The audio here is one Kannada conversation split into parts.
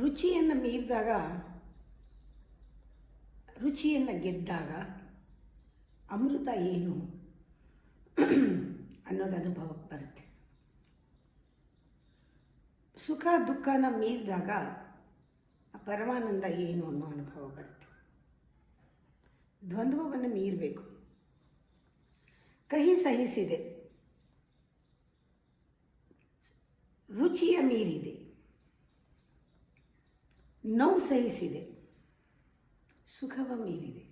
ರುಚಿಯನ್ನು ಮೀರಿದಾಗ, ರುಚಿಯನ್ನು ಗೆದ್ದಾಗ ಅಮೃತ ಏನು ಅನ್ನೋದು ಅನುಭವಕ್ಕೆ ಬರುತ್ತೆ. ಸುಖ ದುಃಖನ ಮೀರಿದಾಗ ಪರಮಾನಂದ ಏನು ಅನ್ನೋ ಅನುಭವ ಬರುತ್ತೆ. ದ್ವಂದ್ವವನ್ನು ಮೀರಬೇಕು. ಕಹಿ ಸಹಿಸಿದೆ, ರುಚಿಯ ಮೀರಿದೆ. ನೋವು ಸಹಿಸಿದೆ, ಸುಖವ ಮೀರಿದೆ.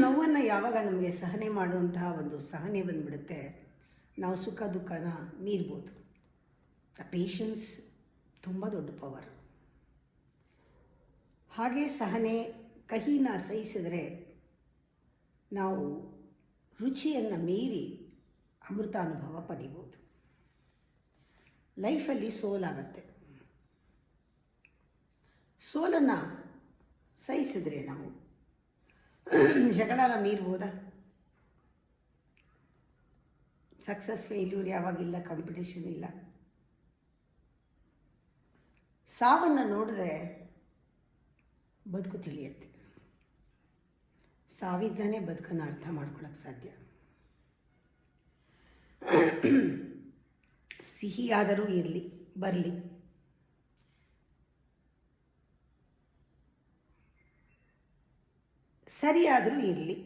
ನೋವನ್ನು ಯಾವಾಗ ನಮಗೆ ಸಹನೆ ಮಾಡುವಂತಹ ಒಂದು ಸಹನೆ ಬಂದುಬಿಡುತ್ತೆ, ನಾವು ಸುಖ ದುಃಖನ ಮೀರ್ಬೋದು. ಆ ಪೇಷನ್ಸ್ ತುಂಬ ದೊಡ್ಡ ಪವರ್. ಹಾಗೆ ಸಹನೆ, ಕಹಿನ ಸಹಿಸಿದರೆ ನಾವು ರುಚಿಯನ್ನು ಮೀರಿ ಅಮೃತಾನುಭವ ಪಡಿಬೋದು. ಲೈಫಲ್ಲಿ ಸೋಲಾಗತ್ತೆ. ಸೋಲನ್ನು ಸಹಿಸಿದ್ರೆ ನಾವು ಜಗಳನ ಮೀರ್ಬೋದಾ? ಸಕ್ಸಸ್ ಫೇಲ್ಯೂರ್ ಯಾವಾಗಿಲ್ಲ, ಕಾಂಪಿಟೇಷನ್ ಇಲ್ಲ. ಸಾವನ್ನು ನೋಡಿದ್ರೆ ಬದುಕು ತಿಳಿಯುತ್ತೆ. ಸಾವಿದ್ದಾನೆ ಬದುಕನ್ನು ಅರ್ಥ ಮಾಡ್ಕೊಳ್ಳೋಕ್ಕೆ ಸಾಧ್ಯ. ಸಿಹಿಯಾದರೂ ಇರಲಿ ಬರಲಿ, ಸರಿಯಾದರೂ ಇರಲಿ,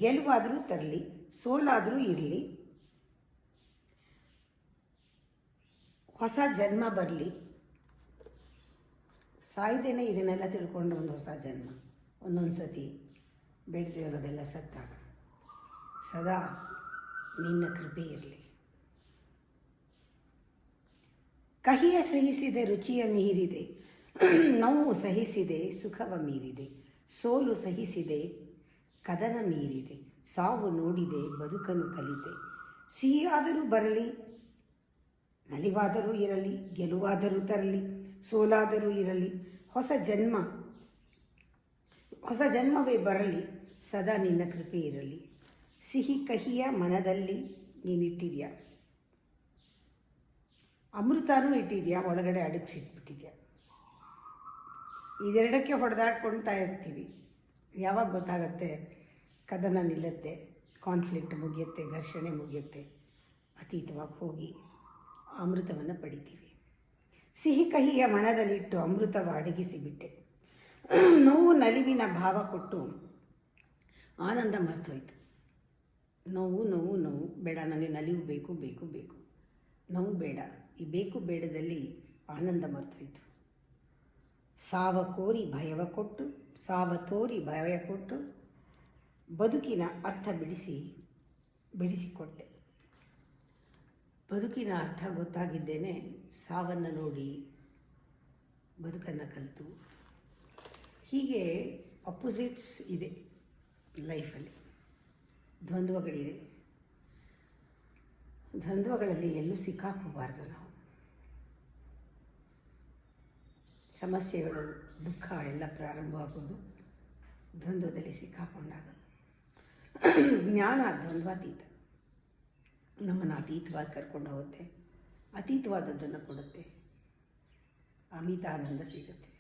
ಗೆಲುವಾದರೂ ತರಲಿ, ಸೋಲಾದರೂ ಇರಲಿ, ಹೊಸ ಜನ್ಮ ಬರಲಿ. ಸಾಯ್ದೇನೆ ಇದನ್ನೆಲ್ಲ ತಿಳ್ಕೊಂಡು ಒಂದು ಹೊಸ ಜನ್ಮ. ಒಂದೊಂದು ಸತಿ ಬೇಡದಿರೋದೆಲ್ಲ ಸತ್ತಾಗ ಸದಾ ನಿನ್ನ ಕೃಪೆ ಇರಲಿ. ಕಹಿಯ ಸಹಿಸಿದೆ, ರುಚಿಯ ಮೀರಿದೆ. ನೋವು ಸಹಿಸಿದೆ, ಸುಖವ ಮೀರಿದೆ. ಸೋಲು ಸಹಿಸಿದೆ, ಕದನ ಮೀರಿದೆ. ಸಾವು ನೋಡಿದೆ, ಬದುಕನ್ನು ಕಲಿತೆ. ಸಿಹಿಯಾದರೂ ಬರಲಿ, ನಲಿವಾದರೂ ಇರಲಿ, ಗೆಲುವಾದರೂ ತರಲಿ, ಸೋಲಾದರೂ ಇರಲಿ, ಹೊಸ ಜನ್ಮವೇ ಬರಲಿ, ಸದಾ ನಿನ್ನ ಕೃಪೆ ಇರಲಿ. ಸಿಹಿ ಕಹಿಯ ಮನದಲ್ಲಿ ನೀನಿಟ್ಟಿದ್ಯಾ, ಅಮೃತನೂ ಇಟ್ಟಿದ್ಯಾ, ಒಳಗಡೆ ಅಡಗಿಸಿಟ್ಬಿಟ್ಟಿದ್ಯಾ. ಇದೆರಡಕ್ಕೆ ಹೊಡೆದಾಡ್ಕೊಳ್ತಾ ಇರ್ತೀವಿ. ಯಾವಾಗ ಗೊತ್ತಾಗತ್ತೆ ಕದನ ನಿಲ್ಲುತ್ತೆ, ಕಾನ್ಫ್ಲಿಕ್ಟ್ ಮುಗಿಯುತ್ತೆ, ಘರ್ಷಣೆ ಮುಗಿಯುತ್ತೆ, ಅತೀತವಾಗಿ ಹೋಗಿ ಅಮೃತವನ್ನು ಪಡಿತೀವಿ. ಸಿಹಿ ಕಹಿಯ ಮನದಲ್ಲಿಟ್ಟು ಅಮೃತವ ಅಡಗಿಸಿಬಿಟ್ಟೆ. ನೋವು ನಲಿವಿನ ಭಾವ ಕೊಟ್ಟು ಆನಂದ ಮರ್ತೋಯ್ತು. ನೋವು ನೋವು ನೋವು ಬೇಡ, ನನಗೆ ನಲಿವು ಬೇಕು ಬೇಕು ಬೇಕು, ನೋವು ಬೇಡ. ಈ ಬೇಕು ಬೇಡದಲ್ಲಿ ಆನಂದ ಮರ್ತೋಯ್ತು. ಸಾವ ಕೋರಿ ಭಯವ ಕೊಟ್ಟು, ಸಾವ ತೋರಿ ಭಯ ಕೊಟ್ಟು ಬದುಕಿನ ಅರ್ಥ ಬಿಡಿಸಿಕೊಟ್ಟೆ. ಬದುಕಿನ ಅರ್ಥ ಗೊತ್ತಾಗಿದ್ದೇನೆ ಸಾವನ್ನು ನೋಡಿ ಬದುಕನ್ನು ಕಲಿತು. ಹೀಗೆ ಅಪೋಸಿಟ್ಸ್ ಇದೆ ಲೈಫಲ್ಲಿ, ದ್ವಂದ್ವಗಳಿದೆ. ದ್ವಂದ್ವಗಳಲ್ಲಿ ಎಲ್ಲೂ ಸಿಕ್ಕಾಕೋಬಾರ್ದು ನಾವು. ಸಮಸ್ಯೆಗಳು, ದುಃಖ ಎಲ್ಲ ಪ್ರಾರಂಭವಾಗೋದು ದ್ವಂದ್ವದಲ್ಲಿ ಸಿಕ್ಕಾಕೊಂಡಾಗ. ಜ್ಞಾನ ದ್ವಂದ್ವಾತೀತ, ನಮ್ಮನ್ನು ಅತೀತವಾಗಿ ಕರ್ಕೊಂಡು ಹೋಗುತ್ತೆ, ಅತೀತವಾದದ್ದನ್ನು ಕೊಡುತ್ತೆ, ಅಮಿತ ಆನಂದ ಸಿಗುತ್ತೆ.